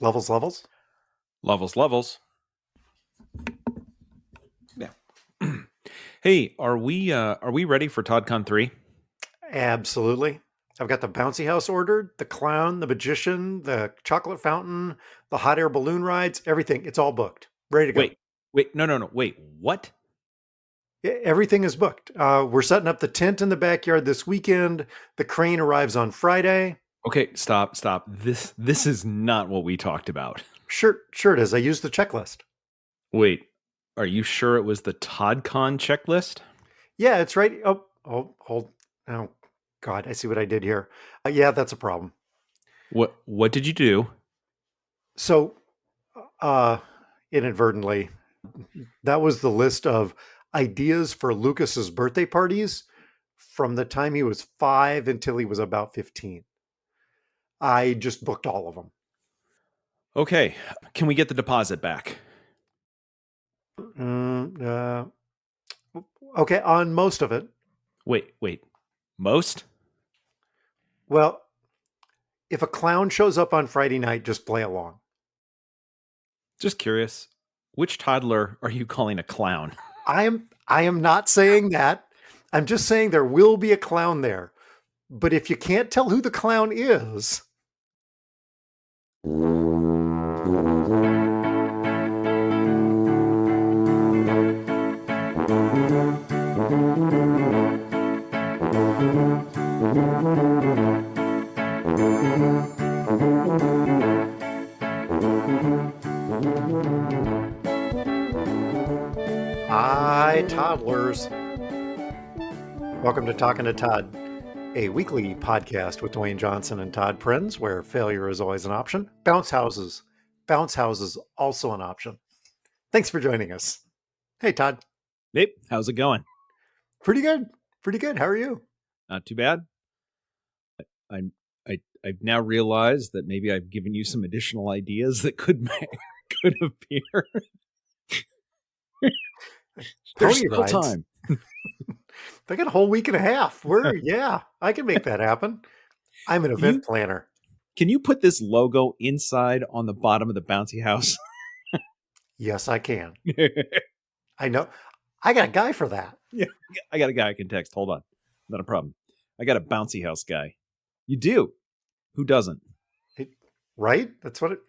Levels, levels. Levels, levels. Yeah. Hey, are we ready for ToddCon 3? Absolutely. I've got the bouncy house ordered, the clown, the magician, the chocolate fountain, the hot air balloon rides, everything. It's all booked. Ready to go. Wait, no. Wait, what? Everything is booked. We're setting up the tent in the backyard this weekend. The crane arrives on Friday. Okay, stop. This is not what we talked about. Sure it is. I used the checklist. Wait, are you sure it was the ToddCon checklist? Yeah, it's right. Hold. Oh, God, I see what I did here. Yeah, that's a problem. What did you do? So, inadvertently, that was the list of ideas for Lucas's birthday parties from the time he was 5 until he was about 15. I just booked all of them. Okay, can we get the deposit back? Okay, on most of it. Wait. Most? Well, if a clown shows up on Friday night, just play along. Just curious. Which toddler are you calling a clown? I am not saying that. I'm just saying there will be a clown there. But if you can't tell who the clown is, hi, toddlers. Welcome to Talking to Todd, a weekly podcast with Dwayne Johnson and Todd Prinz, where failure is always an option. Bounce houses, also an option. Thanks for joining us. Hey, Todd. Hey, how's it going? Pretty good. How are you? Not too bad. I've now realized that maybe I've given you some additional ideas that could appear. There's still time. They got a whole week and a half. I can make that happen. I'm an event planner. Can you put this logo inside on the bottom of the bouncy house? Yes, I can. I know. I got a guy for that. Yeah, I got a guy I can text. Hold on. Not a problem. I got a bouncy house guy. You do. Who doesn't? Right? That's what it...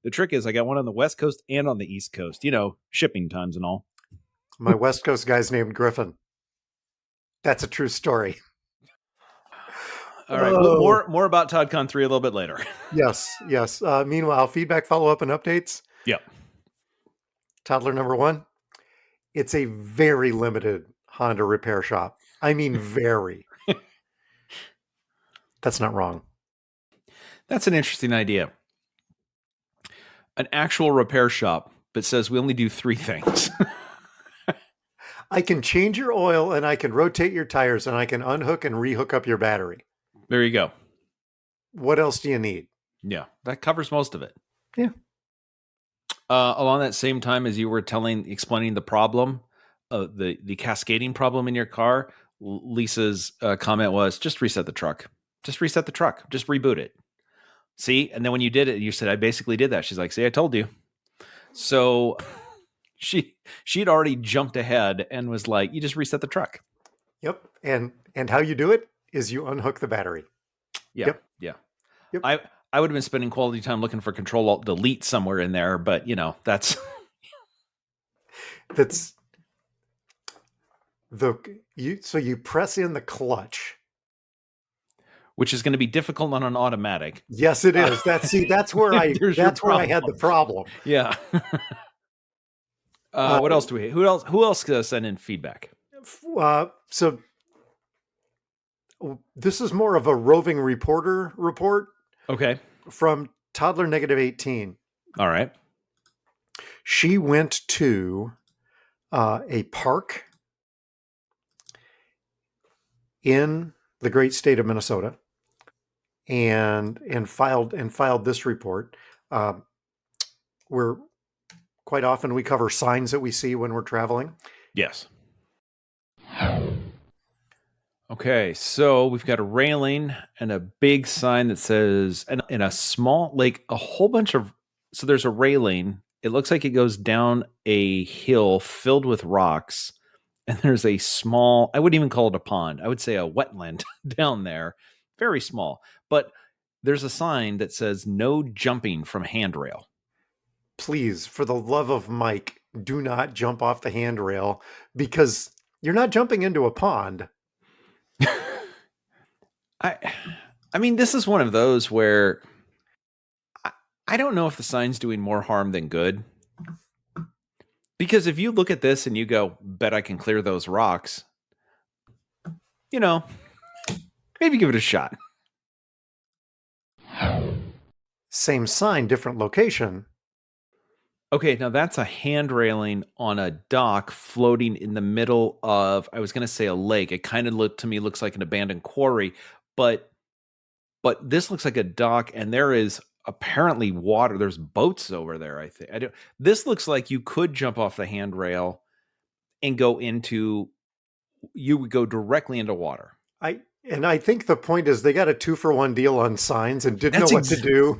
The trick is I got one on the West Coast and on the East Coast. You know, shipping times and all. My West Coast guy's named Griffin. That's a true story. All right. Well, more about ToddCon 3 a little bit later. Yes. Meanwhile, feedback, follow-up, and updates. Yep. Toddler number 1. It's a very limited Honda repair shop. I mean, very. That's not wrong. That's an interesting idea. An actual repair shop, but says we only do 3 things. I can change your oil, and I can rotate your tires, and I can unhook and rehook up your battery. There you go. What else do you need? Yeah, that covers most of it. Yeah. Along that same time as you were explaining the problem, the cascading problem in your car, Lisa's comment was, just reset the truck. Just reboot it. See? And then when you did it, you said, I basically did that. She's like, see, I told you. So she'd already jumped ahead and was like, you just reset the truck. Yep. And how you do it is you unhook the battery. Yeah. I would have been spending quality time looking for Control-Alt-Delete somewhere in there, but that's so you press in the clutch, which is going to be difficult on an automatic. Yes, it is. That's where I had the problem. Yeah. What else do we? Who else sent in feedback? So this is more of a roving reporter report. Okay. From Toddler -18. All right. She went to a park in the great state of Minnesota and filed this report. We're quite often we cover signs that we see when we're traveling. Yes. Okay, so we've got a railing and a big sign that says, and in a small, like a whole bunch of, so there's a railing. It looks like it goes down a hill filled with rocks. And there's a small, I wouldn't even call it a pond. I would say a wetland down there. Very small. But there's a sign that says no jumping from handrail. Please, for the love of Mike, do not jump off the handrail because you're not jumping into a pond. I mean, this is one of those where I don't know if the sign's doing more harm than good. Because if you look at this and you go, bet I can clear those rocks, maybe give it a shot. Same sign, different location. Okay, now that's a hand railing on a dock floating in the middle of, I was going to say a lake. It kind of looks like an abandoned quarry, but this looks like a dock, and there is apparently water. There's boats over there, I think. This looks like you could jump off the handrail and you would go directly into water. I think the point is they got a 2-for-1 deal on signs and didn't know what to do.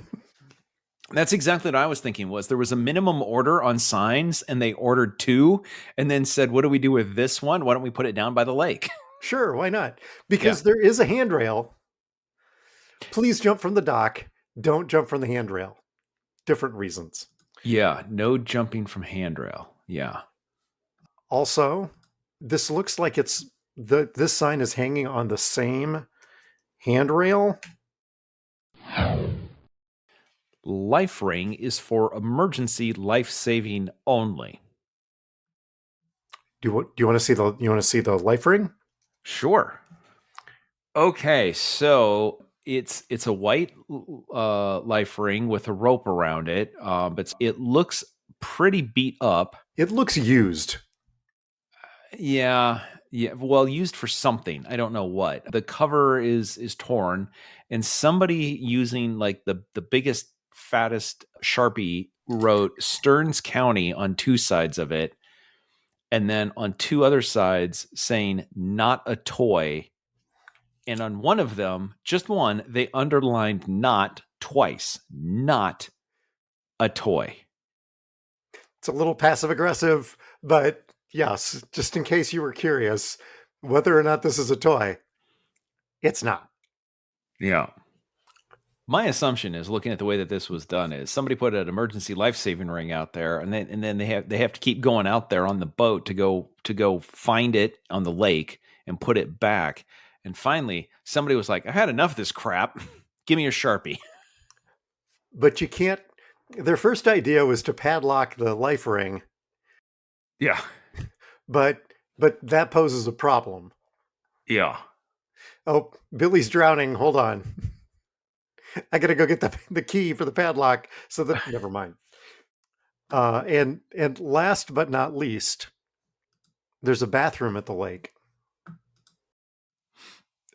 That's exactly what I was thinking. Was there was a minimum order on signs and they ordered 2 and then said, what do we do with this one? Why don't we put it down by the lake? Sure, why not? Because there is a handrail. Please jump from the dock. Don't jump from the handrail. Different reasons. Yeah, no jumping from handrail. Yeah. Also, this looks like this sign is hanging on the same handrail. Life ring is for emergency life saving only. Do you want to see the life ring? Sure. Okay, so it's a white life ring with a rope around it, but it looks pretty beat up. It looks used. Yeah. Well, used for something. I don't know what. The cover is torn, and somebody using like the biggest, fattest Sharpie wrote Stearns County on 2 sides of it, and then on 2 other sides saying not a toy. And on one of them, just one, they underlined not twice. Not a toy. It's a little passive aggressive, but yes, just in case you were curious whether or not this is a toy, it's not. Yeah. My assumption is, looking at the way that this was done, is somebody put an emergency life-saving ring out there, and then they have to keep going out there on the boat to go find it on the lake and put it back. And finally, somebody was like, "I've had enough of this crap. Give me your Sharpie." But you can't. Their first idea was to padlock the life ring. Yeah. But that poses a problem. Yeah. Oh, Billy's drowning. Hold on. I gotta go get the key for the padlock. So that never mind. And last but not least, there's a bathroom at the lake.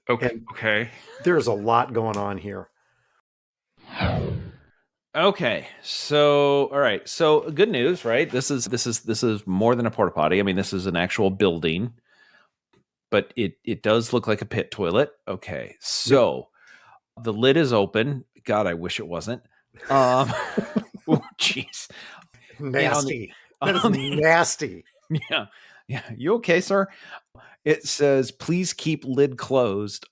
Okay. There's a lot going on here. Okay. So, all right. So, good news, right? This is more than a porta potty. I mean, this is an actual building, but it does look like a pit toilet. Okay. So, the lid is open. God, I wish it wasn't. Jeez. Nasty. That is nasty. Yeah. You okay, sir? It says, please keep lid closed,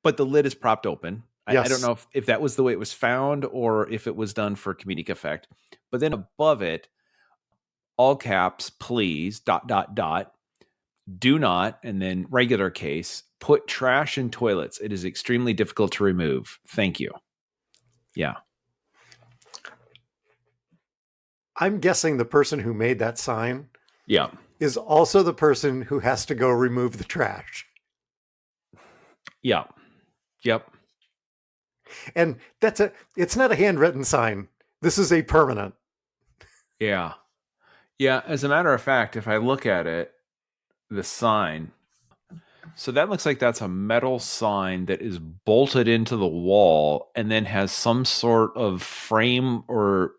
but the lid is propped open. Yes. I don't know if that was the way it was found or if it was done for comedic effect. But then above it, all caps, please, ... do not, and then regular case, put trash in toilets. It is extremely difficult to remove. Thank you. Yeah. I'm guessing the person who made that sign is also the person who has to go remove the trash. Yeah. Yep. And it's not a handwritten sign. This is a permanent. Yeah. Yeah. As a matter of fact, if I look at it, the sign, so that looks like that's a metal sign that is bolted into the wall and then has some sort of frame or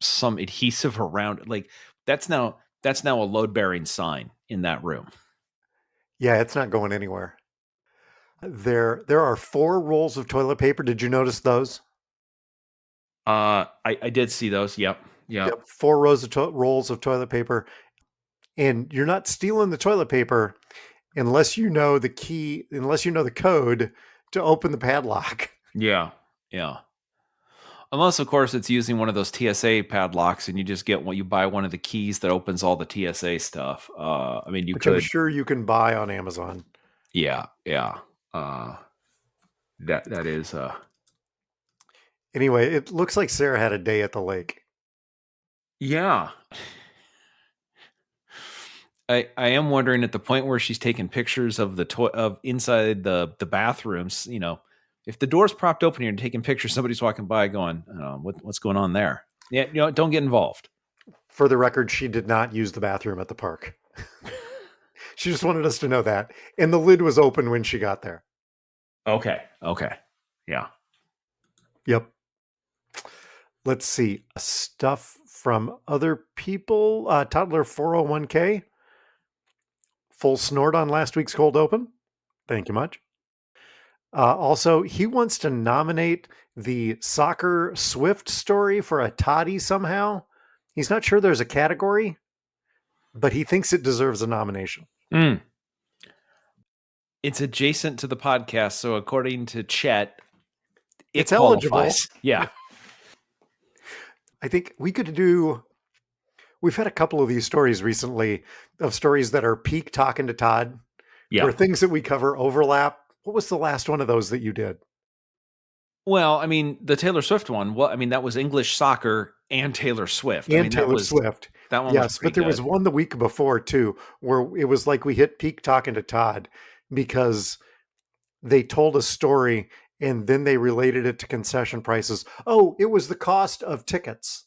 some adhesive around it. Like that's now a load-bearing sign in that room. Yeah, it's not going anywhere. There are 4 rolls of toilet paper. Did you notice those? I did see those. Yep. Yep, 4 rows of rolls of toilet paper. And you're not stealing the toilet paper unless you know the key, unless you know the code to open the padlock. Yeah. Unless, of course, it's using one of those TSA padlocks, and you just get what you buy one of the keys that opens all the TSA stuff. I mean, you Which could. I'm sure you can buy on Amazon. Yeah. That is. Anyway, it looks like Sarah had a day at the lake. Yeah. I am wondering at the point where she's taking pictures of the of inside the bathrooms, if the door's propped open here and taking pictures, somebody's walking by going, what's going on there? Yeah, don't get involved. For the record, she did not use the bathroom at the park. She just wanted us to know that. And the lid was open when she got there. Okay. Yeah. Yep. Let's see. Stuff from other people. Toddler 401k. Full snort on last week's cold open. Thank you much. Also, he wants to nominate the soccer Swift story for a toddy somehow. He's not sure there's a category, but he thinks it deserves a nomination. It's adjacent to the podcast, so according to Chet, it's eligible. Yeah. I think we could do. We've had a couple of these stories recently of stories that are peak talking to Todd, where things that we cover overlap. What was the last one of those that you did? Well, I mean, the Taylor Swift one. Well, I mean, that was English soccer and Taylor Swift. And Taylor Swift. That one yes, but there was one the week before too, where it was like we hit peak talking to Todd because they told a story and then they related it to concession prices. Oh, it was the cost of tickets.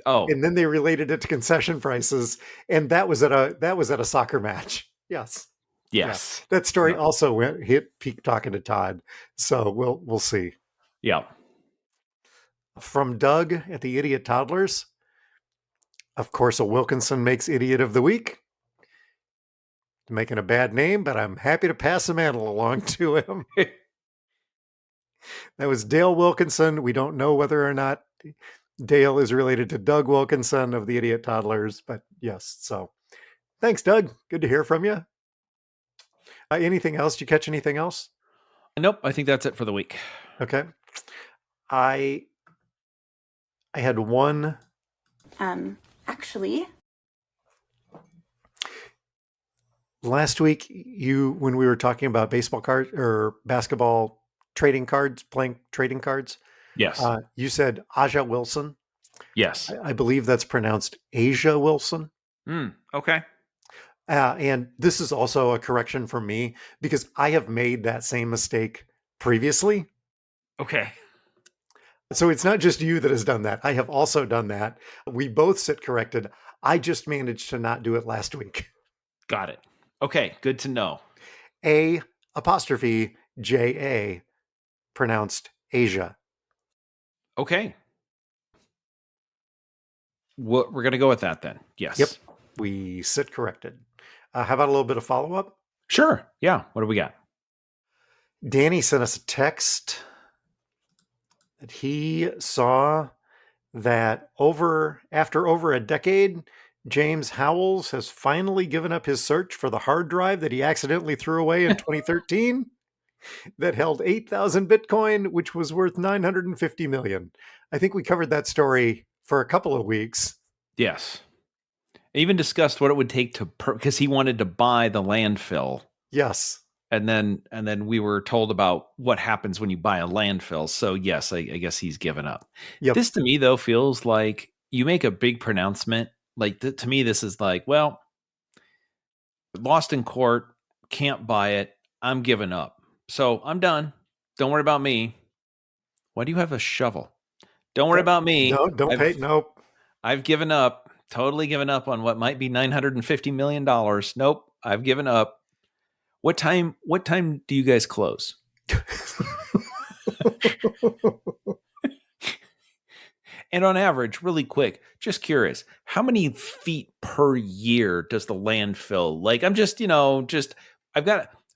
Oh, and then they related it to concession prices, and that was at a soccer match. Yes. Yeah. That story also hit peak talking to Todd. So we'll see. Yeah. From Doug at the Idiot Toddlers. Of course, a Wilkinson makes Idiot of the Week. Making a bad name, but I'm happy to pass the mantle along to him. That was Dale Wilkinson. We don't know whether or not Dale is related to Doug Wilkinson of the Idiot Toddlers, but yes. So thanks, Doug. Good to hear from you. Anything else? Did you catch anything else? Nope. I think that's it for the week. Okay. I had one. Actually. Last week, when we were talking about baseball cards or basketball trading cards, playing trading cards. Yes. You said Aja Wilson. Yes. I believe that's pronounced Asia Wilson. Okay. And this is also a correction for me because I have made that same mistake previously. Okay. So it's not just you that has done that. I have also done that. We both sit corrected. I just managed to not do it last week. Got it. Okay. Good to know. A''J-A, pronounced Asia. Okay. We're going to go with that then. Yes. Yep. We sit corrected. How about a little bit of follow-up? Sure. Yeah. What do we got? Danny sent us a text that he saw that after over a decade, James Howells has finally given up his search for the hard drive that he accidentally threw away in 2013 that held 8,000 Bitcoin, which was worth 950 million. I think we covered that story for a couple of weeks. Yes. I even discussed what it would take because he wanted to buy the landfill. Yes. And then we were told about what happens when you buy a landfill. So yes, I guess he's given up. Yep. This to me though feels like you make a big pronouncement. Like to me, this is like, well, lost in court, can't buy it. I'm giving up. So I'm done. Don't worry about me. Why do you have a shovel? Don't worry about me. No, don't pay. Nope. I've given up. Totally given up on what might be $950 million. Nope. I've given up. What time do you guys close? And on average, really quick, just curious, how many feet per year does the landfill? Like, I'm just,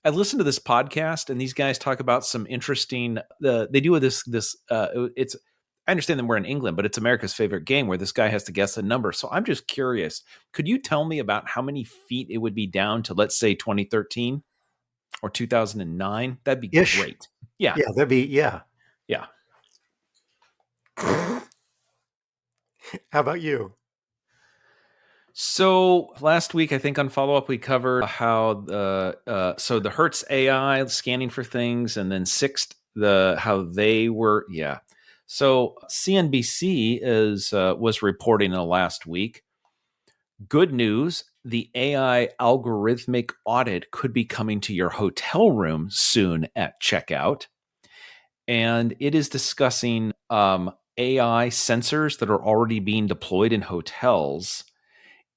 I listened to this podcast, and these guys talk about some interesting. They do this. It's. I understand that we're in England, but it's America's favorite game where this guy has to guess a number. So I'm just curious. Could you tell me about how many feet it would be down to, let's say, 2013 or 2009? That'd be Ish. great. Yeah. Yeah, that'd be, yeah. Yeah. How about you? So last week, I think on follow up, we covered how the Hertz AI scanning for things, and then Sixt how they were. Yeah. So CNBC was reporting in the last week. Good news: the AI algorithmic audit could be coming to your hotel room soon at checkout, and it is discussing AI sensors that are already being deployed in hotels,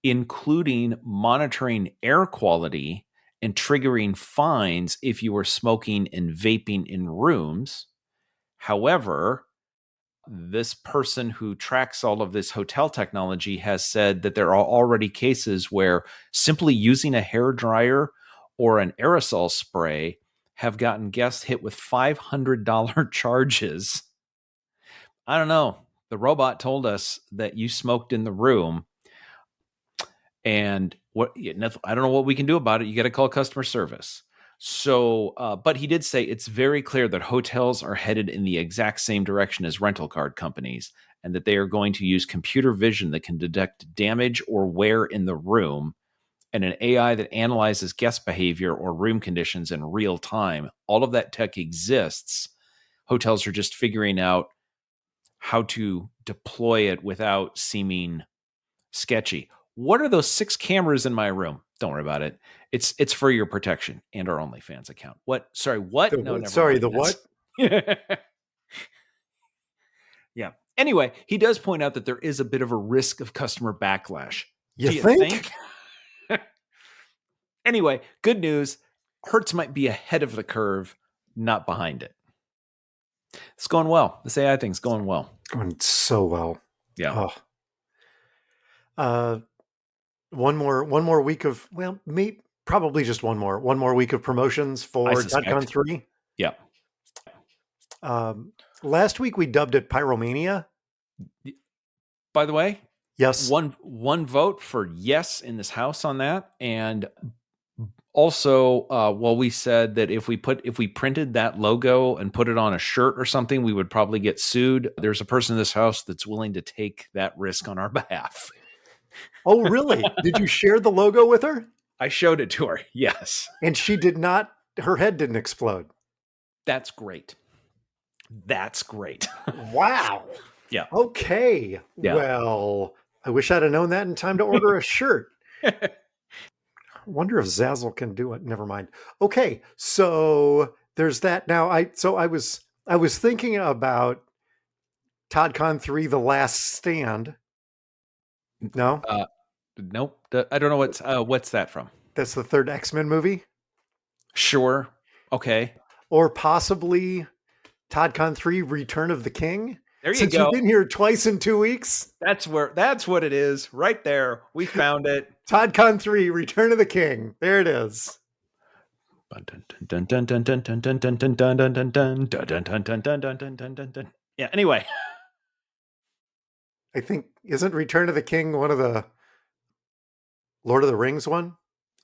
including monitoring air quality and triggering fines if you are smoking and vaping in rooms. However, this person who tracks all of this hotel technology has said that there are already cases where simply using a hair dryer or an aerosol spray have gotten guests hit with $500 charges. I don't know. The robot told us that you smoked in the room. And I don't know what we can do about it. You got to call customer service. So, but he did say it's very clear that hotels are headed in the exact same direction as rental car companies, and that they are going to use computer vision that can detect damage or wear in the room, and an AI that analyzes guest behavior or room conditions in real time. All of that tech exists. Hotels are just figuring out how to deploy it without seeming sketchy. What are those 6 cameras in my room? Don't worry about it. It's for your protection and our OnlyFans account. What? Sorry, what? No, never Sorry, mind. the what? Yeah. Anyway, he does point out that there is a bit of a risk of customer backlash. You Do you think? Anyway, good news. Hertz might be ahead of the curve, not behind it. It's going well. This AI thing's going well. Going so well. Yeah. Oh. One more week of, well, probably just one more week of promotions for ToddCon 3. Yeah. Last week we dubbed it Pyromania. By the way, yes, one vote for yes in this house on that, and also, we said that if we printed that logo and put it on a shirt or something, we would probably get sued. There's a person in this house that's willing to take that risk on our behalf. Oh, really? Did you share the logo with her? I showed it to her. Yes. And she did not, her head didn't explode. That's great. That's great. Wow. Yeah. Okay. Yeah. Well, I wish I'd have known that in time to order a shirt. I wonder if Zazzle can do it. Never mind. Okay. So there's that. Now I was thinking about ToddCon 3, The Last Stand. No? Nope. I don't know what's that from. That's the third X-Men movie? Sure. Okay. Or possibly ToddCon 3, Return of the King? There you Since go. You've been here twice in 2 weeks. That's what it is. Right there. We found it. ToddCon 3, Return of the King. There it is. Yeah, anyway. I think, isn't Return of the King one of the Lord of the Rings one?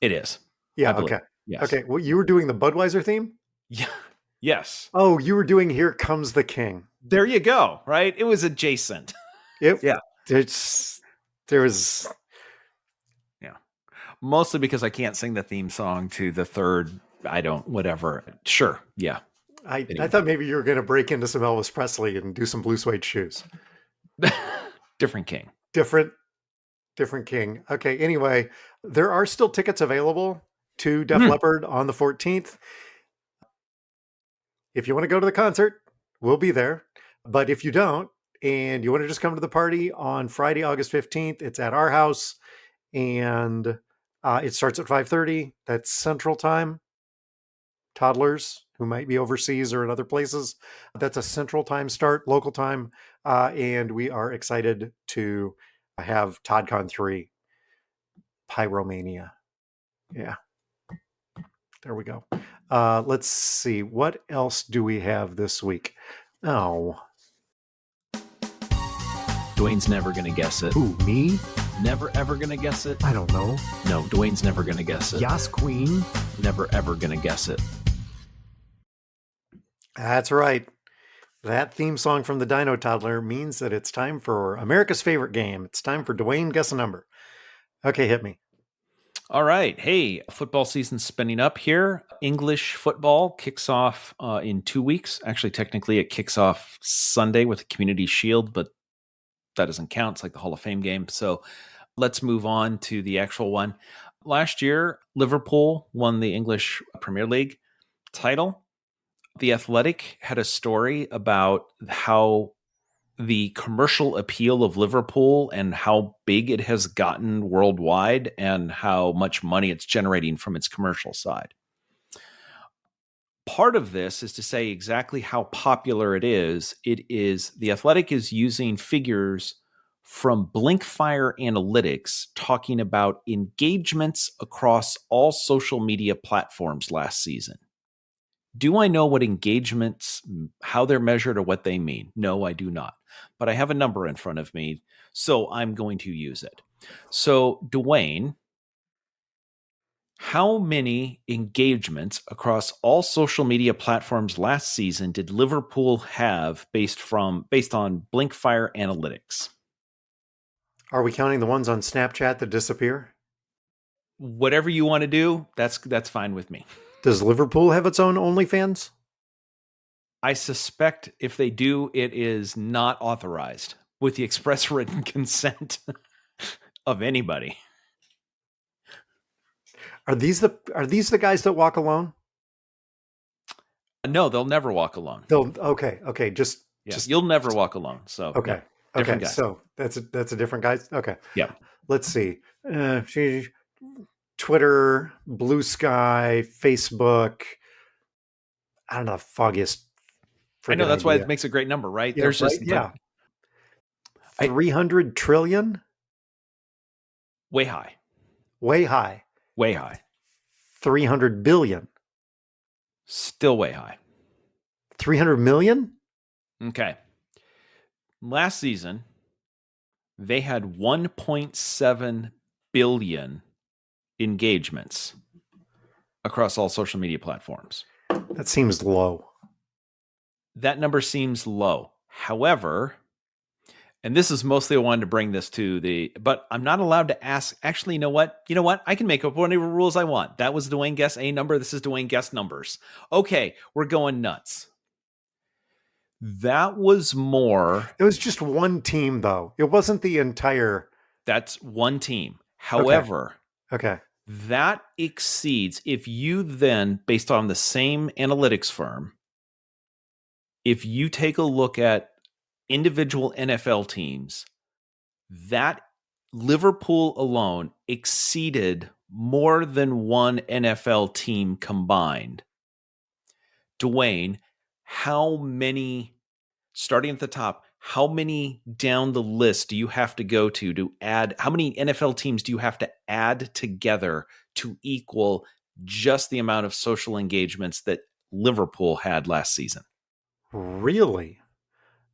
It is. Yeah, okay. Yes. Okay, well, you were doing the Budweiser theme? Yeah. Yes. Oh, you were doing Here Comes the King. There you go, right? It was adjacent. Yeah. Yeah. Mostly because I can't sing the theme song to the third, whatever. Sure. Yeah. I thought maybe you were going to break into some Elvis Presley and do some blue suede shoes. Different king. Different king. Okay, anyway, there are still tickets available to Def Leppard on the 14th. If you want to go to the concert, we'll be there. But if you don't, and you want to just come to the party on Friday, August 15th, it's at our house, and it starts at 5:30. That's Central Time. Toddlers who might be overseas or in other places, that's a Central Time start, local time, and we are excited to have ToddCon 3 Pyromania. Yeah. There we go. Let's see. What else do we have this week? Oh. Dwayne's never going to guess it. Who, me? Never, ever going to guess it. I don't know. No, Dwayne's never going to guess it. Yas Queen? Never, ever going to guess it. That's right. That theme song from the Dino Toddler means that it's time for America's favorite game. It's time for Dwayne Guess a Number. Okay, hit me. All right. Hey, football season's spinning up here. English football kicks off in 2 weeks. Actually, technically, it kicks off Sunday with the Community Shield, but that doesn't count. It's like the Hall of Fame game. So let's move on to the actual one. Last year, Liverpool won the English Premier League title. The Athletic had a story about how the commercial appeal of Liverpool and how big it has gotten worldwide and how much money it's generating from its commercial side. Part of this is to say exactly how popular it is. The Athletic is using figures from Blinkfire Analytics talking about engagements across all social media platforms last season. Do I know what engagements, how they're measured, or what they mean? No, I do not. But I have a number in front of me, so I'm going to use it. So, Dwayne, how many engagements across all social media platforms last season did Liverpool have based on Blinkfire Analytics? Are we counting the ones on Snapchat that disappear? Whatever you want to do, that's fine with me. Does Liverpool have its own OnlyFans? I suspect if they do, it is not authorized with the express written consent of anybody. Are these the guys that walk alone? No, they'll never walk alone. Okay. Just you'll never walk alone. So okay. Yeah, okay. Guys. So that's a different guy. Okay. Yeah. Let's see. Twitter, Blue Sky, Facebook. I don't know, foggiest. I know that's why it makes a great number, right? Yeah, There's right? just 300 trillion. Way high. Way high. Way high. 300 billion. Still way high. 300 million? Okay. Last season, they had 1.7 billion engagements across all social media platforms. That seems low. That number seems low. However, and this is mostly I wanted to bring this to but I'm not allowed to ask. Actually, you know what? I can make up whatever rules I want. That was Dwayne Guess a number. This is Dwayne Guess numbers. Okay, we're going nuts. That was more. It was just one team, though. It wasn't the entire. That's one team. However, okay. That exceeds, if you then, based on the same analytics firm, if you take a look at individual NFL teams, that Liverpool alone exceeded more than one NFL team combined. Dwayne, how many, starting at the top, how many down the list do you have to go to add? How many NFL teams do you have to add together to equal just the amount of social engagements that Liverpool had last season? Really?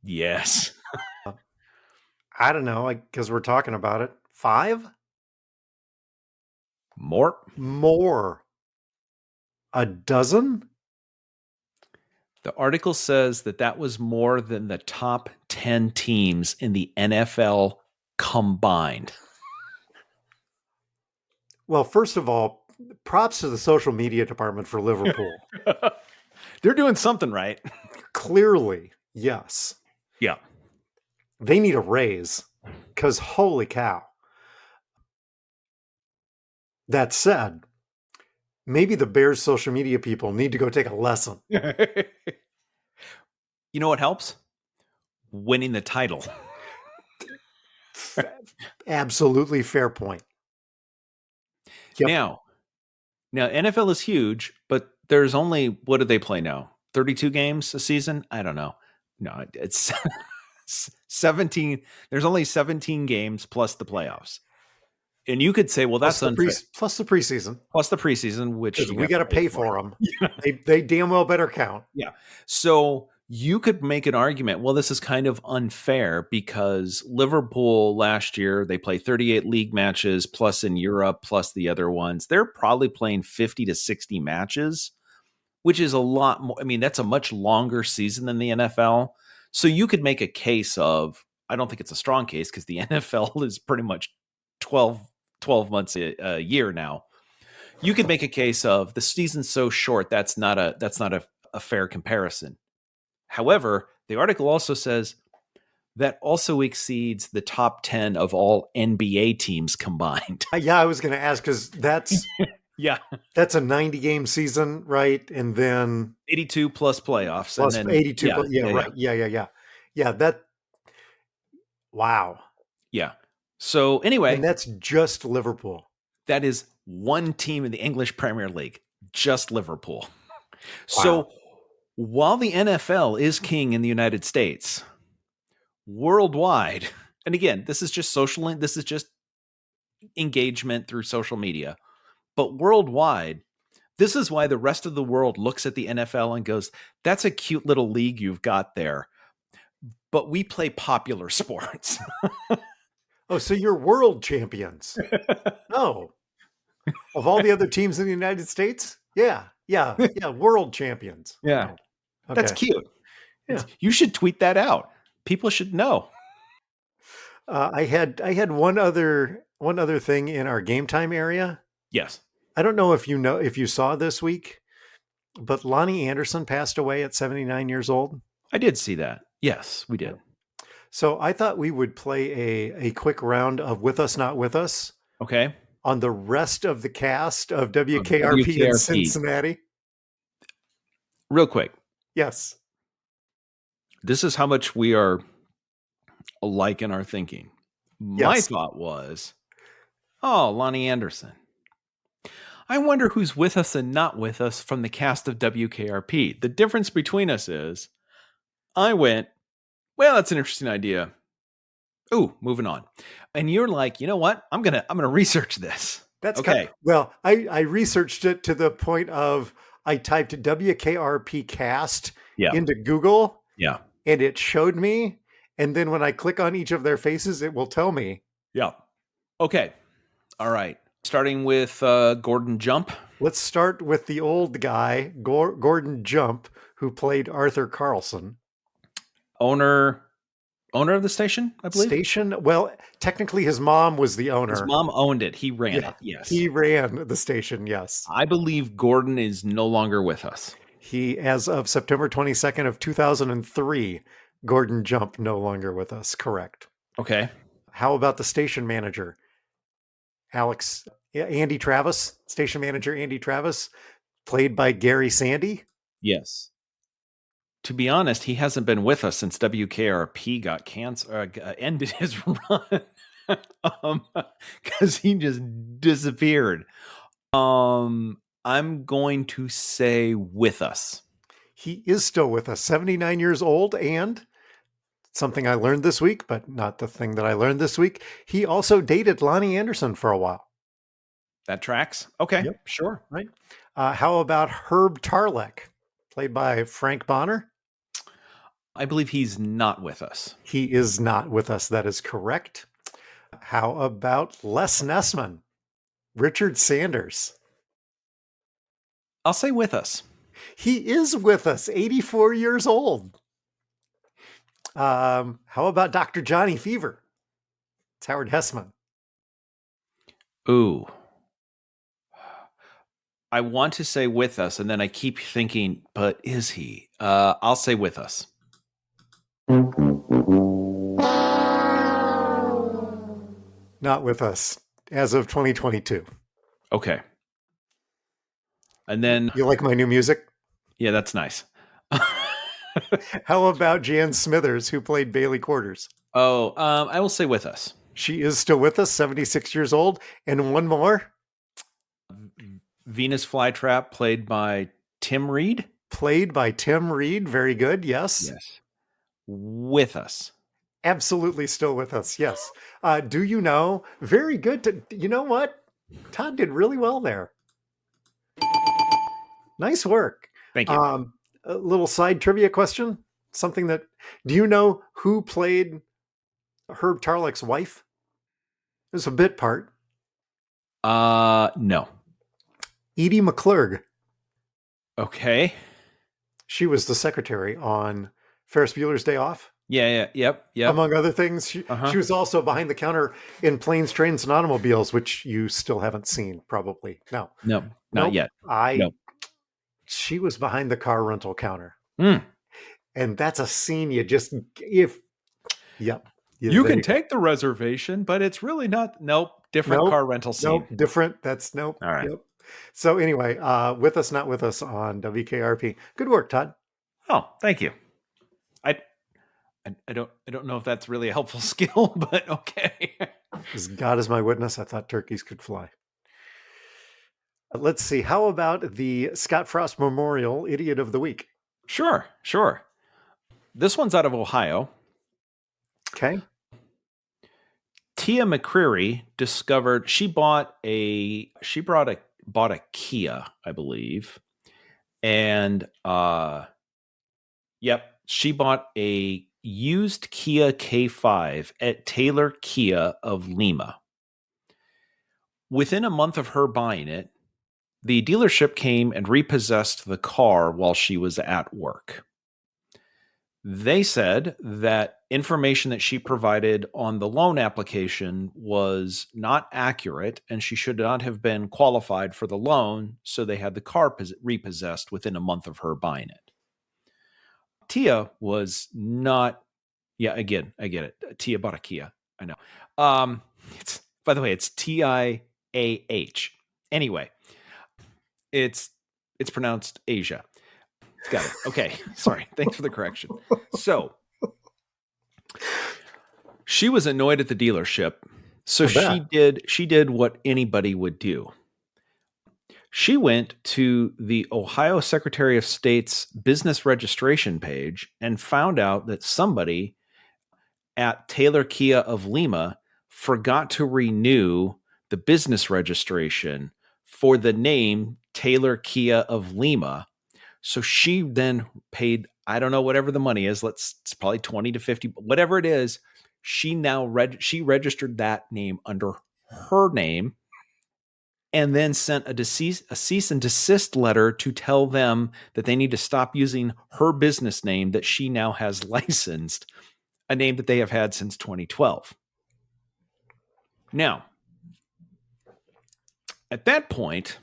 Yes. I don't know, because we're talking about it. 5? More. A dozen? The article says that was more than the top 10 teams in the NFL combined. Well, first of all, props to the social media department for Liverpool. They're doing something right. Clearly, yes. Yeah. They need a raise, because holy cow. That said, maybe the Bears social media people need to go take a lesson. You know what helps? Winning the title. Absolutely fair point. Yep. Now, NFL is huge, but there's only, what do they play now? 32 games a season? I don't know. No, it's 17. There's only 17 games plus the playoffs. And you could say, well, that's unfair. Plus the preseason. Plus the preseason, which we got to pay for them. They damn well better count. Yeah. So you could make an argument, well, this is kind of unfair because Liverpool last year, they play 38 league matches plus in Europe, plus the other ones. They're probably playing 50 to 60 matches, which is a lot more. I mean, that's a much longer season than the NFL. So you could make a case of, I don't think it's a strong case because the NFL is pretty much 12 months a year now. You could make a case of the season's so short, that's not a fair comparison. However, the article also says that also exceeds the top 10 of all NBA teams combined. Yeah, I was going to ask because that's that's a 90-game season, right? And then 82 plus playoffs, plus and then 82. Yeah. That. Wow. Yeah. So anyway, and that's just Liverpool. That is one team in the English Premier League, just Liverpool. Wow. So while the NFL is king in the United States, worldwide, and again, this is just engagement through social media, but worldwide, this is why the rest of the world looks at the NFL and goes, that's a cute little league you've got there, but we play popular sports. Oh, so you're world champions. Oh, of all the other teams in the United States? Yeah, world champions. Yeah. Oh, okay. That's cute. Yeah. You should tweet that out. People should know. I had one other thing in our game time area. Yes. I don't know if you saw this week, but Lonnie Anderson passed away at 79 years old. I did see that. Yes, we did. So I thought we would play a quick round of With Us, Not With Us. Okay. On the rest of the cast of WKRP in Cincinnati. Real quick. Yes. This is how much we are alike in our thinking. My thought was, Lonnie Anderson. I wonder who's with us and not with us from the cast of WKRP. The difference between us is I went, well, that's an interesting idea. Ooh, moving on. And you're like, you know what? I'm gonna research this. That's okay. I researched it to the point of I typed WKRP cast into Google. Yeah. And it showed me. And then when I click on each of their faces, it will tell me. Yeah. Okay. All right. Starting with Gordon Jump. Let's start with the old guy, Gordon Jump, who played Arthur Carlson. Owner of the station, I believe. Station? Well, technically his mom was the owner. His mom owned it. He ran it, yes. He ran the station, yes. I believe Gordon is no longer with us. He, as of September 22nd of 2003, Gordon Jump no longer with us, correct. Okay. How about the station manager? Andy Travis, station manager Andy Travis, played by Gary Sandy? Yes. To be honest, he hasn't been with us since WKRP got ended his run because he just disappeared. I'm going to say with us. He is still with us, 79 years old, and something I learned this week, but not the thing that I learned this week. He also dated Lonnie Anderson for a while. That tracks. Okay, yep. Sure. Right. How about Herb Tarlek, played by Frank Bonner? I believe he's not with us. He is not with us. That is correct. How about Les Nessman? Richard Sanders. I'll say with us. He is with us, 84 years old. How about Dr. Johnny Fever? It's Howard Hessman. Ooh. I want to say with us, and then I keep thinking, but is he? I'll say with us. Not with us as of 2022. Okay. And then... You like my new music? Yeah, that's nice. How about Jan Smithers, who played Bailey Quarters? Oh, I will say with us. She is still with us, 76 years old. And one more. Venus Flytrap, played by Tim Reed. Played by Tim Reed. Very good. Yes. Yes. With us. Absolutely still with us. Yes. Do you know? Very good. You know what? Todd did really well there. Nice work. Thank you. A little side trivia question. Something that, do you know who played Herb Tarlick's wife? It was a bit part. No. Edie McClurg. Okay. She was the secretary on Ferris Bueller's Day Off. Yeah. Yep. Among other things, she was also behind the counter in Planes, Trains, and Automobiles, which you still haven't seen, probably. No, not yet. She was behind the car rental counter, and that's a scene you just You can take the reservation, but it's really not. Different car rental scene. Different. That's nope. All right. Yep. So anyway, with us, not with us on WKRP. Good work, Todd. Oh, thank you. I don't know if that's really a helpful skill, but okay. As God is my witness, I thought turkeys could fly. Let's see. How about the Scott Frost Memorial Idiot of the Week? Sure. This one's out of Ohio. Okay. Tiah McCreary discovered she bought a Kia, I believe. And she bought a used Kia K5 at Taylor Kia of Lima. Within a month of her buying it, the dealership came and repossessed the car while she was at work. They said that information that she provided on the loan application was not accurate and she should not have been qualified for the loan, so they had the car repossessed within a month of her buying it. Tiah was not... Yeah, again, I get it. Tiah bought a Kia. I know. By the way, it's Tiah. Anyway, it's pronounced Asia. Got it. Okay. Sorry. Thanks for the correction. So she was annoyed at the dealership. So she did what anybody would do. She went to the Ohio Secretary of State's business registration page and found out that somebody at Taylor Kia of Lima forgot to renew the business registration for the name Taylor Kia of Lima. So she then paid, I don't know, whatever the money is. It's probably 20 to 50, whatever it is. She now she registered that name under her name and then sent a cease and desist letter to tell them that they need to stop using her business name that she now has licensed, a name that they have had since 2012. Now, at that point,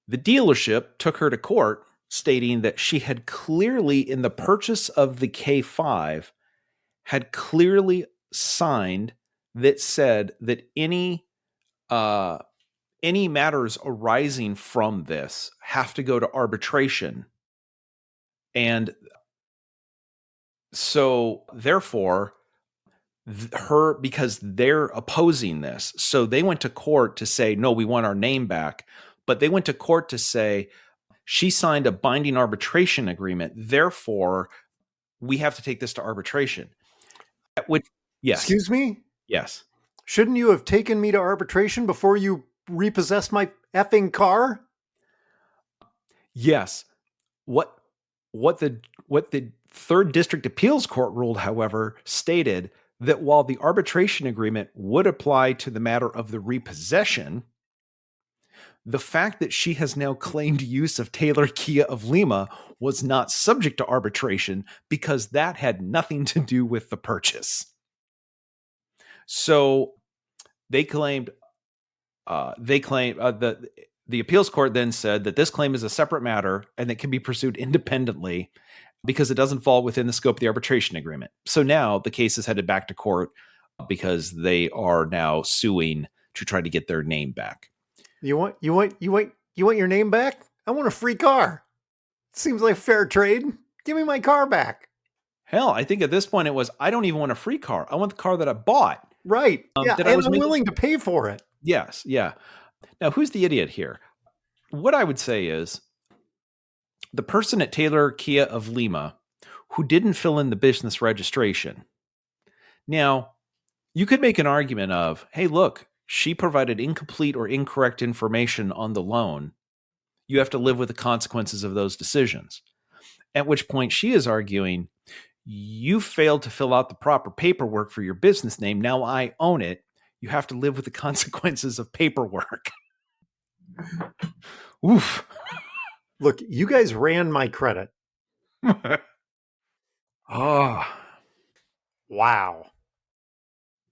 the dealership took her to court, stating that she had clearly, in the purchase of the K5, had clearly signed that said that any matters arising from this have to go to arbitration. And so, therefore, because they're opposing this, so they went to court to say, no, we want our name back. But they went to court to say she signed a binding arbitration agreement. Therefore, we have to take this to arbitration. Yes. Excuse me? Yes. Shouldn't you have taken me to arbitration before you repossessed my effing car? Yes. What the Third District Appeals Court ruled, however, stated that while the arbitration agreement would apply to the matter of the repossession, the fact that she has now claimed use of Taylor Kia of Lima was not subject to arbitration because that had nothing to do with the purchase. So they claimed the appeals court then said that this claim is a separate matter and it can be pursued independently because it doesn't fall within the scope of the arbitration agreement. So now the case is headed back to court because they are now suing to try to get their name back. You want your name back? I want a free car. Seems like fair trade. Give me my car back. Hell, I think at this point it was, I don't even want a free car. I want the car that I bought. Right. Yeah, and I'm willing to pay for it. Yes. Yeah. Now, who's the idiot here? What I would say is the person at Taylor Kia of Lima who didn't fill in the business registration. Now, you could make an argument of, hey, look, she provided incomplete or incorrect information on the loan. You have to live with the consequences of those decisions. At which point she is arguing, you failed to fill out the proper paperwork for your business name. Now I own it. You have to live with the consequences of paperwork. Oof. Look, you guys ran my credit. Oh, Wow.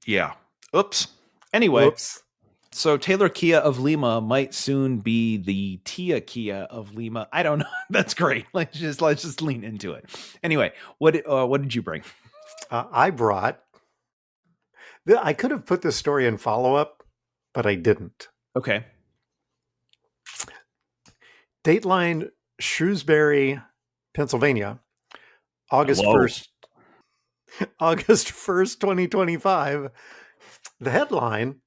yeah. Oops. Anyway, Whoops. so Taylor Kia of Lima might soon be the Tiah Kia of Lima. I don't know. That's great. Let's just lean into it. Anyway, what did you bring? I brought. I could have put this story in follow-up, but I didn't. Okay. Dateline, Shrewsbury, Pennsylvania, August Hello. 1st, August 1st, 2025. The headline,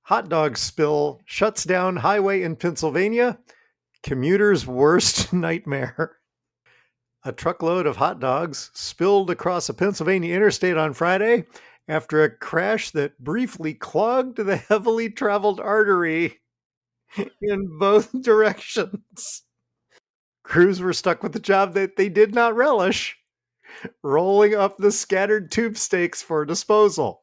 hot dog spill shuts down highway in Pennsylvania, commuter's worst nightmare. A truckload of hot dogs spilled across a Pennsylvania interstate on Friday after a crash that briefly clogged the heavily traveled artery in both directions. Crews were stuck with a job that they did not relish, rolling up the scattered tube steaks for disposal.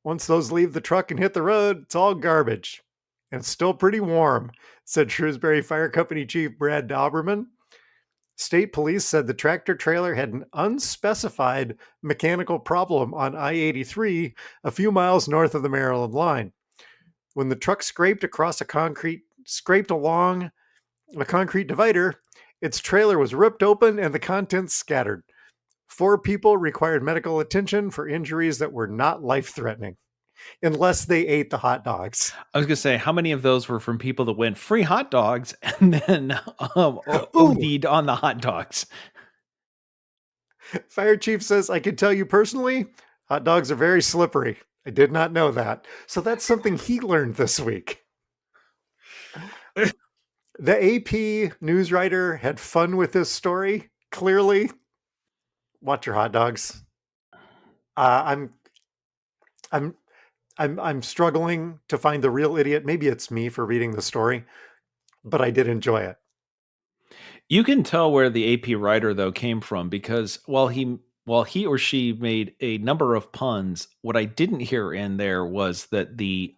Once those leave the truck and hit the road, it's all garbage. And it's still pretty warm, said Shrewsbury Fire Company Chief Brad Dauberman. State police said the tractor trailer had an unspecified mechanical problem on I-83 a few miles north of the Maryland line. When the truck scraped along a concrete divider, its trailer was ripped open and the contents scattered. 4 people required medical attention for injuries that were not life-threatening, unless they ate the hot dogs. I was going to say, how many of those were from people that went free hot dogs and then OD'd on the hot dogs? Fire chief says, I can tell you personally, hot dogs are very slippery. I did not know that. So that's something he learned this week. The AP news writer had fun with this story, clearly. Watch your hot dogs. I'm struggling to find the real idiot. Maybe it's me for reading the story, but I did enjoy it. You can tell where the AP writer though came from, because while he or she made a number of puns, what I didn't hear in there was that the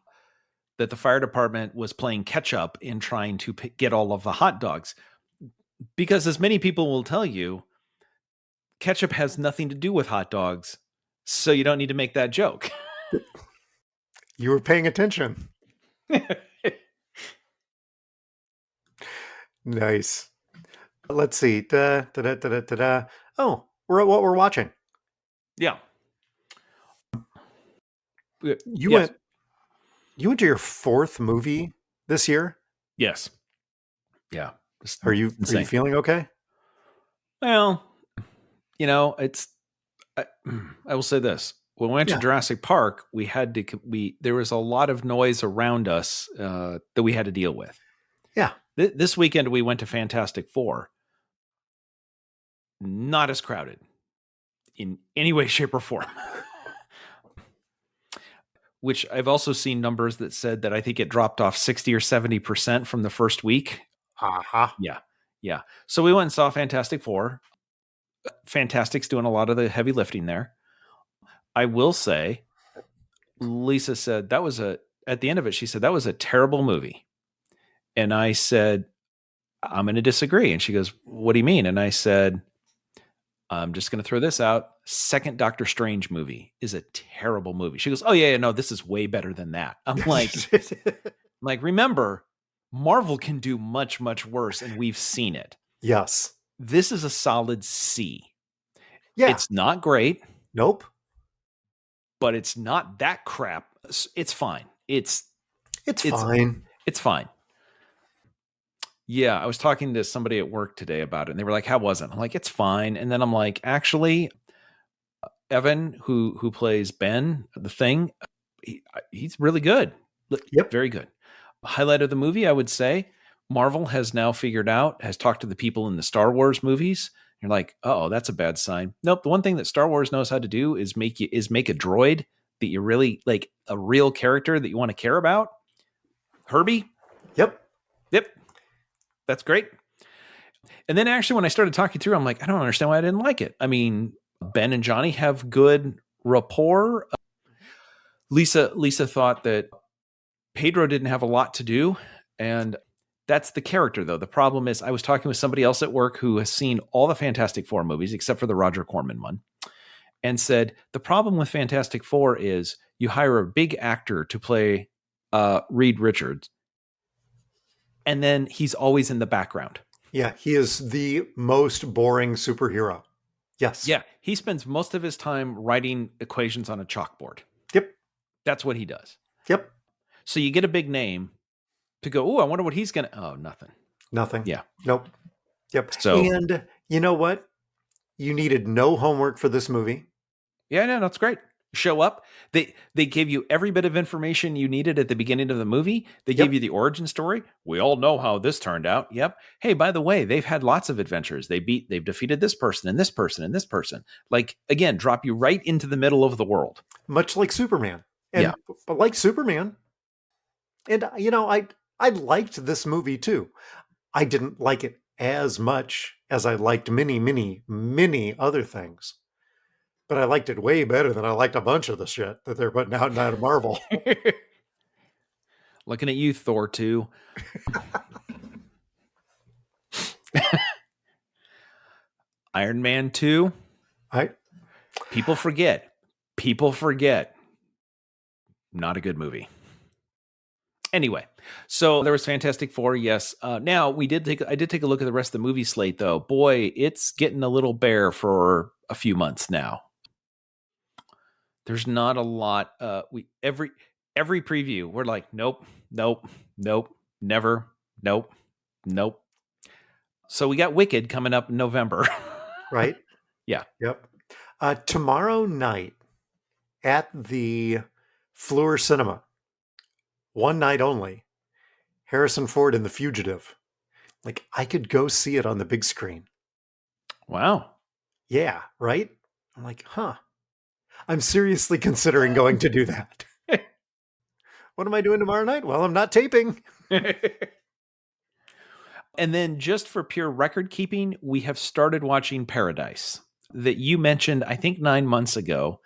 fire department was playing catch up in trying to get all of the hot dogs. Because as many people will tell you, ketchup has nothing to do with hot dogs, so you don't need to make that joke. You were paying attention. Nice. Let's see. Oh, we're at what we're watching. Yeah. You went to your 4th movie this year? Yes. Yeah. Are you feeling okay? Well, I will say this. When we went to Jurassic Park, there was a lot of noise around us that we had to deal with. Yeah. This weekend, we went to Fantastic Four. Not as crowded in any way, shape, or form. Which I've also seen numbers that said that I think it dropped off 60 or 70% from the first week. Uh-huh. Yeah. So we went and saw Fantastic Four. Fantastic's doing a lot of the heavy lifting there. I will say, Lisa said at the end of it, she said, that was a terrible movie. And I said, I'm going to disagree. And she goes, what do you mean? And I said, I'm just going to throw this out. Second Doctor Strange movie is a terrible movie. She goes, oh yeah, no, this is way better than that. I'm like, remember, Marvel can do much, much worse, and we've seen it. Yes. This is a solid C. Yeah. It's not great. Nope. But it's not that crap. It's fine. It's fine. It's fine. Yeah, I was talking to somebody at work today about it, and they were like, how was it? I'm like, it's fine. And then I'm like, actually, Evan, who plays Ben, the Thing, he's really good. Yep. Very good. Highlight of the movie, I would say, Marvel has now figured out, has talked to the people in the Star Wars movies, You're like, oh, that's a bad sign. Nope. The one thing that Star Wars knows how to do is make a droid that you really like, a real character that you want to care about. Herbie. Yep. That's great. And then actually, when I started talking through, I'm like, I don't understand why I didn't like it. I mean, Ben and Johnny have good rapport. Lisa thought that Pedro didn't have a lot to do, and that's the character, though. The problem is, I was talking with somebody else at work who has seen all the Fantastic Four movies except for the Roger Corman one, and said the problem with Fantastic Four is you hire a big actor to play Reed Richards, and then he's always in the background. Yeah, he is the most boring superhero. Yes. Yeah, he spends most of his time writing equations on a chalkboard. Yep. That's what he does. Yep. So you get a big name to go, oh, I wonder what he's going to... Oh, nothing. Nothing. Yeah. Nope. Yep. So, and you know what? You needed no homework for this movie. Yeah, no, that's great. Show up. They gave you every bit of information you needed at the beginning of the movie. They gave you the origin story. We all know how this turned out. Yep. Hey, by the way, they've had lots of adventures. They've defeated this person and this person and this person. Like, again, drop you right into the middle of the world. Much like Superman. And but like Superman. And you know, I liked this movie too. I didn't like it as much as I liked many other things. But I liked it way better than I liked a bunch of the shit that they're putting out of Marvel. Looking at you, Thor 2. Iron Man 2. People forget. Not a good movie. Anyway, so there was Fantastic Four, yes. Now I did take a look at the rest of the movie slate, though. Boy, it's getting a little bare for a few months now. There's not a lot. Every preview, we're like, nope, never, nope. So we got Wicked coming up in November. Right? Yeah. Yep. Tomorrow night at the Fleur Cinema, one night only, Harrison Ford and The Fugitive. Like, I could go see it on the big screen. Wow. Yeah, right? I'm like, huh. I'm seriously considering going to do that. What am I doing tomorrow night? Well, I'm not taping. And then just for pure record keeping, we have started watching Paradise that you mentioned, I think 9 months ago.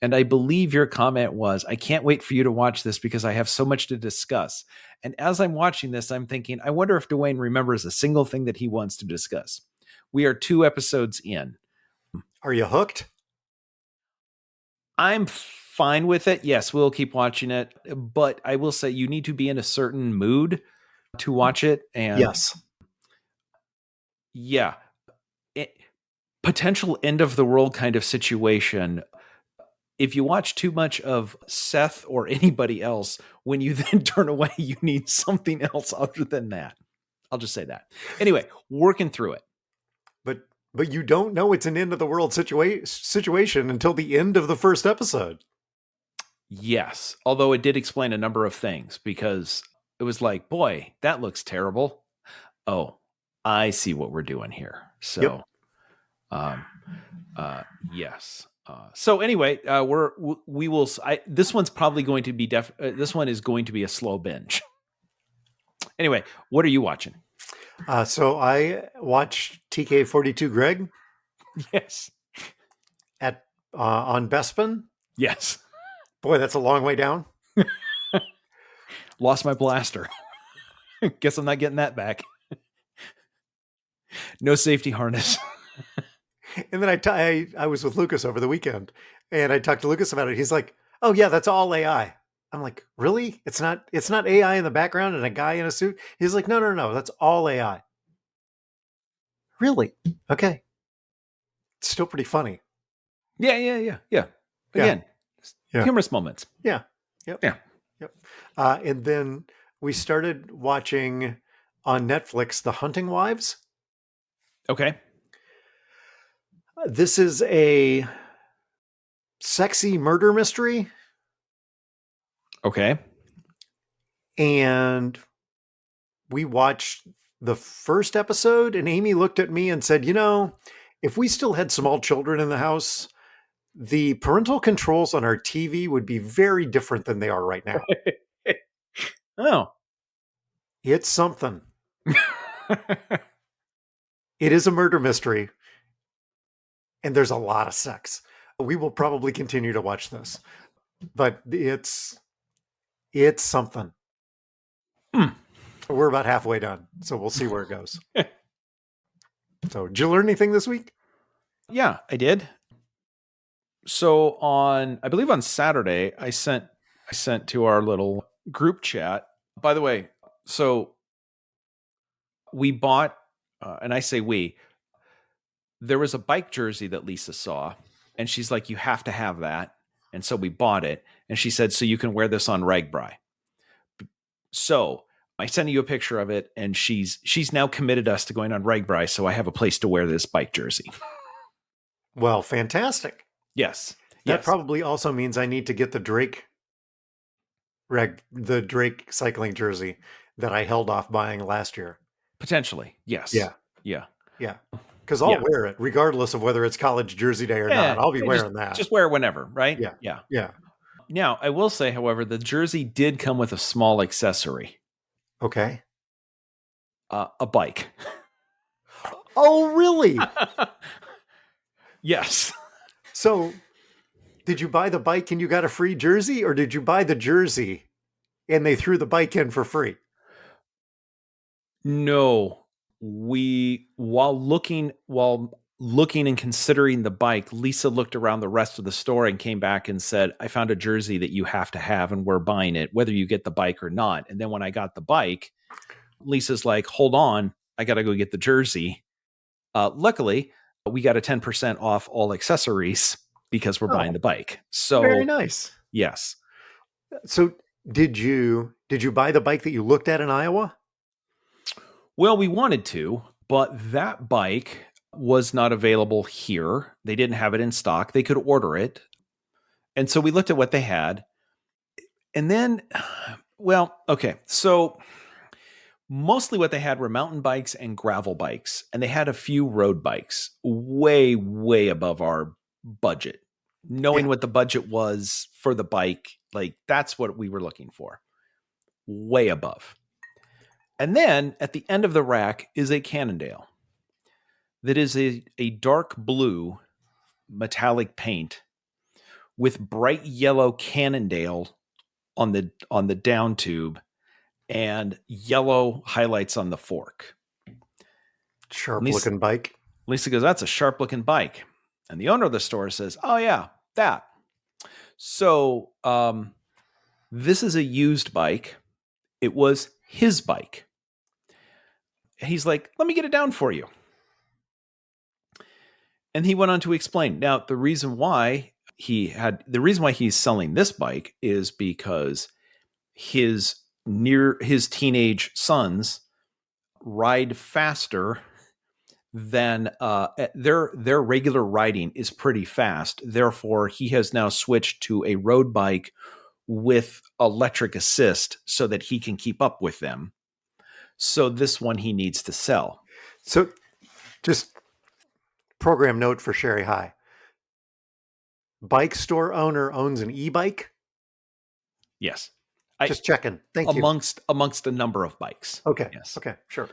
And I believe your comment was, I can't wait for you to watch this because I have so much to discuss. And as I'm watching this, I'm thinking, I wonder if Dwayne remembers a single thing that he wants to discuss. We are 2 episodes in. Are you hooked? I'm fine with it. Yes, we'll keep watching it. But I will say you need to be in a certain mood to watch it. And yes. Yeah. Potential end of the world kind of situation. If you watch too much of Seth or anybody else, when you then turn away, you need something else other than that. I'll just say that. Anyway, working through it. But you don't know it's an end of the world situation until the end of the first episode. Yes. Although it did explain a number of things, because it was like, boy, that looks terrible. Oh, I see what we're doing here. So, yes. So anyway, we will. This one's probably going to be this one is going to be a slow binge. Anyway, what are you watching? So I watched TK42 Greg. Yes. At on Bespin. Yes. Boy, that's a long way down. Lost my blaster. Guess I'm not getting that back. No safety harness. And then I was with Lucas over the weekend, and I talked to Lucas about it. He's like, "Oh yeah, that's all AI." I'm like, "Really? It's not AI in the background and a guy in a suit?" He's like, "No, that's all AI." Really? Okay. It's still pretty funny. Yeah. Again, humorous moments. Yeah. Yep. And then we started watching on Netflix The Hunting Wives. Okay. This is a sexy murder mystery. Okay. And we watched the first episode, and Amy looked at me and said, if we still had small children in the house, the parental controls on our TV would be very different than they are right now. Oh. It's something. It is a murder mystery, and there's a lot of sex. We will probably continue to watch this, but it's something. We're about halfway done, so we'll see where it goes. So, did you learn anything this week? Yeah, I did. So I believe on Saturday, I sent to our little group chat. By the way, so we bought, and I say we, there was a bike jersey that Lisa saw, and she's like, "You have to have that." And so we bought it, and she said, "So you can wear this on Ragbri." So I sent you a picture of it, and she's now committed us to going on Ragbri, so I have a place to wear this bike jersey. Well, fantastic. Yes. That probably also means I need to get the Drake cycling jersey that I held off buying last year. Potentially. Yes. Yeah. Because I'll wear it regardless of whether it's college jersey day or not. I'll be wearing that. Just wear it whenever, right? Yeah. Now, I will say, however, the jersey did come with a small accessory. Okay. A bike. Oh, really? Yes. So, did you buy the bike and you got a free jersey, or did you buy the jersey and they threw the bike in for free? No. While looking and considering the bike, Lisa looked around the rest of the store and came back and said, "I found a jersey that you have to have and we're buying it, whether you get the bike or not." And then when I got the bike, Lisa's like, "Hold on, I got to go get the jersey." Luckily, we got a 10% off all accessories because we're buying the bike. So very nice. Yes. So did you buy the bike that you looked at in Iowa? Well, we wanted to, but that bike was not available here. They didn't have it in stock. They could order it. And so we looked at what they had. And then, well, okay. So mostly what they had were mountain bikes and gravel bikes. And they had a few road bikes way, way above our budget. Knowing what the budget was for the bike, like that's what we were looking for. Way above. And then at the end of the rack is a Cannondale that is a dark blue metallic paint with bright yellow Cannondale on the down tube and yellow highlights on the fork. Sharp looking bike. Lisa goes, "That's a sharp looking bike." And the owner of the store says, "Oh yeah, that." So this is a used bike. It was his bike. He's like, "Let me get it down for you." And he went on to explain. Now, the reason why he's selling this bike is because his teenage sons ride faster than their regular riding is pretty fast. Therefore, he has now switched to a road bike with electric assist so that he can keep up with them. So this one he needs to sell. So just program note for Sherry High. Bike store owner owns an e-bike? Yes. Just checking. Thank you. Amongst a number of bikes. Okay. Yes. Okay. Sure.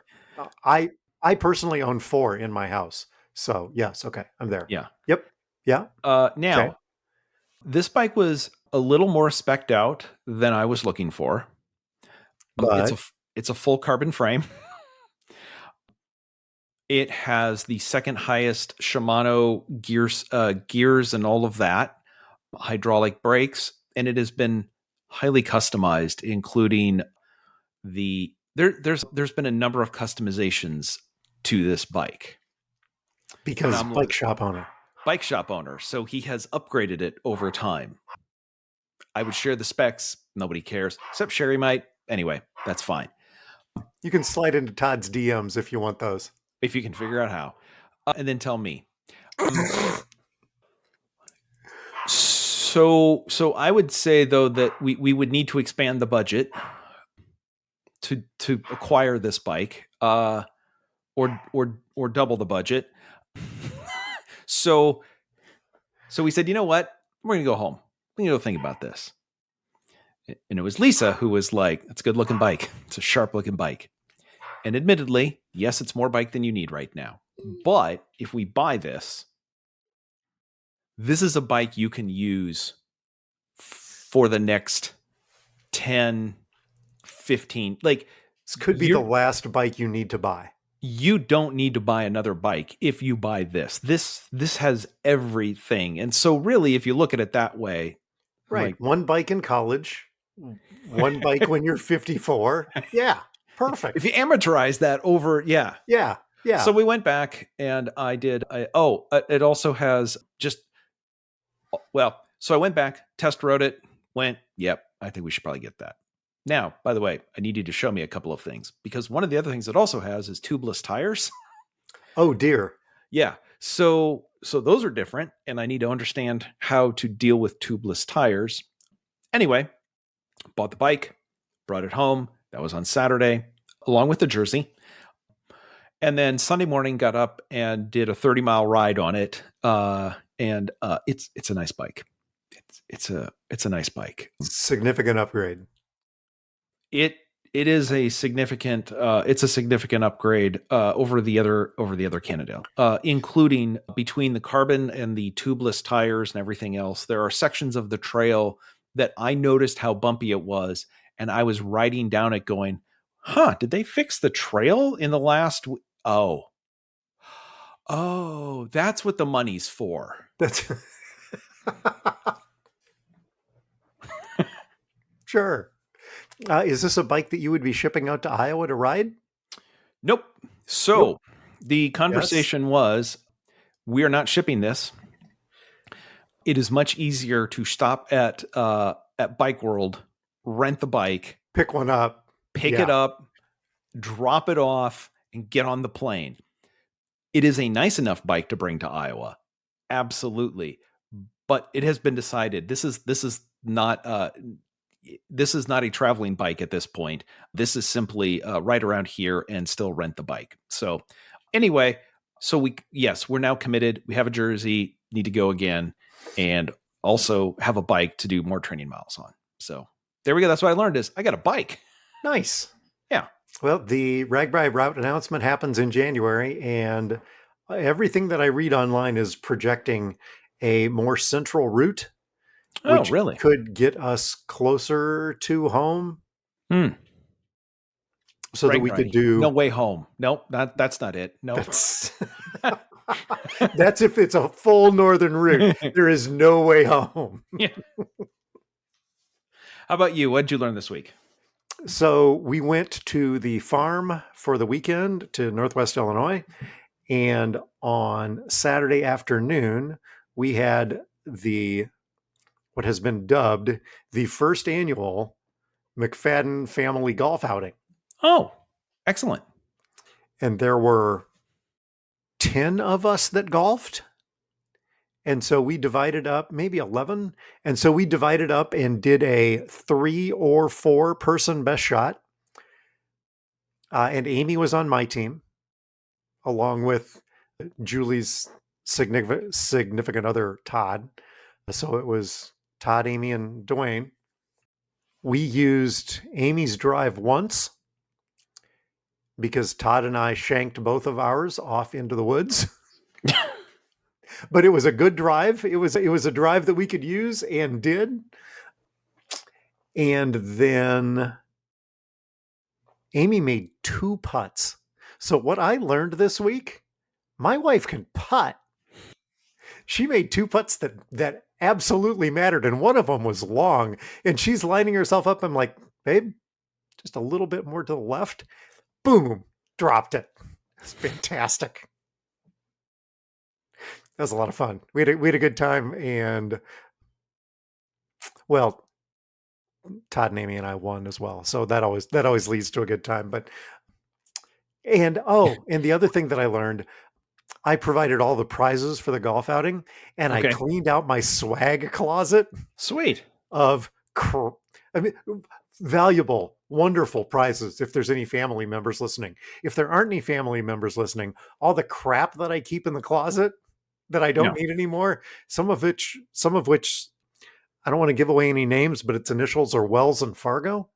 I personally own 4 in my house. So yes. Okay. I'm there. Yeah. Yep. Yeah. Now, this bike was a little more spec'd out than I was looking for. It's a full carbon frame. It has the second highest Shimano gears and all of that, hydraulic brakes, and it has been highly customized, including there's been a number of customizations to this bike. Because bike shop owner. So he has upgraded it over time. I would share the specs. Nobody cares, except Sherry might. Anyway, that's fine. You can slide into Todd's DMs if you want those. If you can figure out how. And then tell me. So I would say, though, that we would need to expand the budget to acquire this bike, or double the budget. So we said, you know what? We're going to go home. We're going to go think about this. And it was Lisa who was like, it's a good looking bike. It's a sharp looking bike. And admittedly, yes, it's more bike than you need right now. But if we buy this is a bike you can use for the next 10, 15. Like, this could be the last bike you need to buy. You don't need to buy another bike if you buy this. This has everything. And so really, if you look at it that way, right. Like, one bike in college, one bike when you're 54. Yeah. Perfect. If you amortize that over, yeah. So we went back and it also has so I went back, test rode it, yep, I think we should probably get that. Now, by the way, I need you to show me a couple of things, because one of the other things it also has is tubeless tires. Oh dear. Yeah. So those are different, and I need to understand how to deal with tubeless tires. Anyway, bought the bike, brought it home. That was on Saturday, along with the jersey. And then Sunday morning, got up and did a 30-mile ride on it. And it's a nice bike. It's a nice bike. Significant upgrade. It is a significant upgrade over the other Cannondale, including between the carbon and the tubeless tires and everything else. There are sections of the trail that I noticed how bumpy it was, and I was riding down it going, did they fix the trail in the last that's what the money's for. That's sure. Is this a bike that you would be shipping out to Iowa to ride? Nope. So the conversation was, we are not shipping this. It is much easier to stop at Bike World, rent the bike, pick one up, it up, drop it off, and get on the plane. It is a nice enough bike to bring to Iowa. Absolutely. But it has been decided this is not a traveling bike at this point. This is simply right around here and still rent the bike. So anyway, we're now committed. We have a jersey, need to go again, and also have a bike to do more training miles on. So there we go. That's what I learned is I got a bike. Nice. Yeah. Well, the RAGBRAI route announcement happens in January, and everything that I read online is projecting a more central route, which really could get us closer to home. So that we could do... No way home. Nope, that's not it. No. That's if it's a full northern route. There is no way home. Yeah. How about you? What did you learn this week? So we went to the farm for the weekend to Northwest Illinois. And on Saturday afternoon, we had what has been dubbed the first annual McFadden family golf outing. Oh, excellent. And there were 10 of us that golfed. And so we divided up, maybe 11. And so we divided up and did a 3 or 4 person best shot. And Amy was on my team, along with Julie's significant other, Todd. So it was Todd, Amy, and Dwayne. We used Amy's drive once because Todd and I shanked both of ours off into the woods. But it was a good drive. It was a drive that we could use and did. And then Amy made 2 putts. So what I learned this week, my wife can putt. She made 2 putts that absolutely mattered. And one of them was long. And she's lining herself up. I'm like, babe, just a little bit more to the left. Boom, dropped it. It's fantastic. That was a lot of fun. We had a good time, and well, Todd and Amy and I won as well. So that always leads to a good time. And the other thing that I learned, I provided all the prizes for the golf outing, and I cleaned out my swag closet. Sweet. Valuable, wonderful prizes. If there's any family members listening, if there aren't any family members listening, all the crap that I keep in the closet, that I don't need anymore. Some of which I don't want to give away any names, but its initials are Wells and Fargo.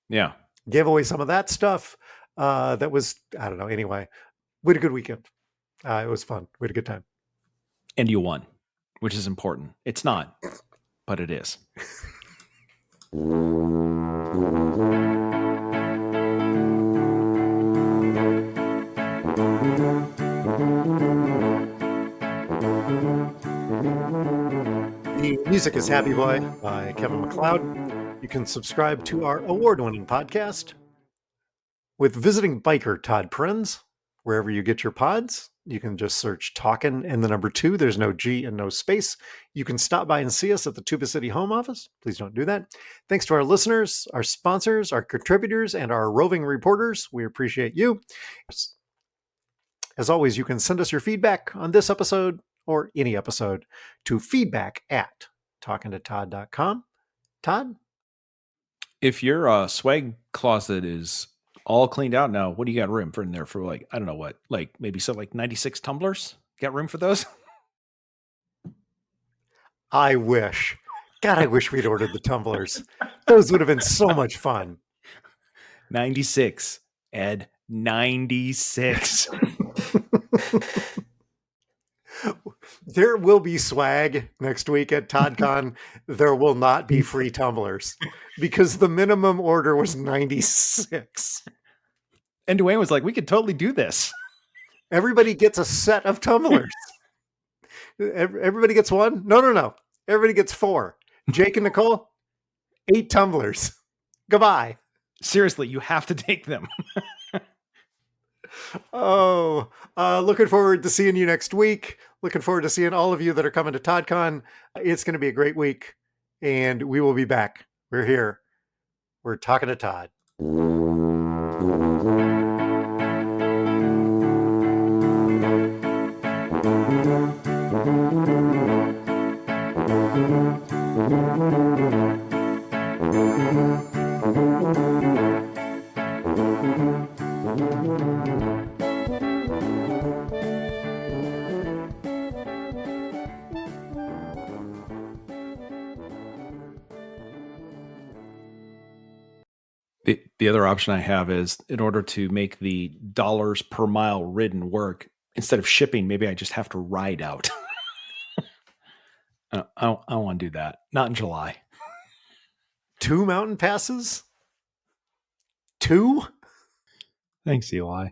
Yeah. Gave away some of that stuff. That was, I don't know. Anyway, we had a good weekend. It was fun. We had a good time. And you won, which is important. It's not, but it is. The music is Happy Boy by Kevin MacLeod. You can subscribe to our award-winning podcast with visiting biker Todd Prinz. Wherever you get your pods, you can just search Talkin' and the number 2. There's no G and no space. You can stop by and see us at the Tuba City home office. Please don't do that. Thanks to our listeners, our sponsors, our contributors, and our roving reporters. We appreciate you. As always, you can send us your feedback on this episode or any episode to feedback@talkingtotodd.com. Todd? If your swag closet is all cleaned out now, what do you got room for in there for, like, I don't know what, like maybe so like 96 tumblers? Got room for those? I wish. God, I wish we'd ordered the tumblers. Those would have been so much fun. 96, Ed. 96. There will be swag next week at ToddCon. There will not be free tumblers because the minimum order was 96. And Dwayne was like, we could totally do this. Everybody gets a set of tumblers. Everybody gets one? No. Everybody gets 4. Jake and Nicole, 8 tumblers. Goodbye. Seriously, you have to take them. Looking forward to seeing you next week. Looking forward to seeing all of you that are coming to ToddCon. It's going to be a great week, and we will be back. We're here. We're talking to Todd. The other option I have is, in order to make the dollars per mile ridden work, instead of shipping, maybe I just have to ride out. I don't want to do that. Not in July. 2 mountain passes? 2? Thanks, Eli.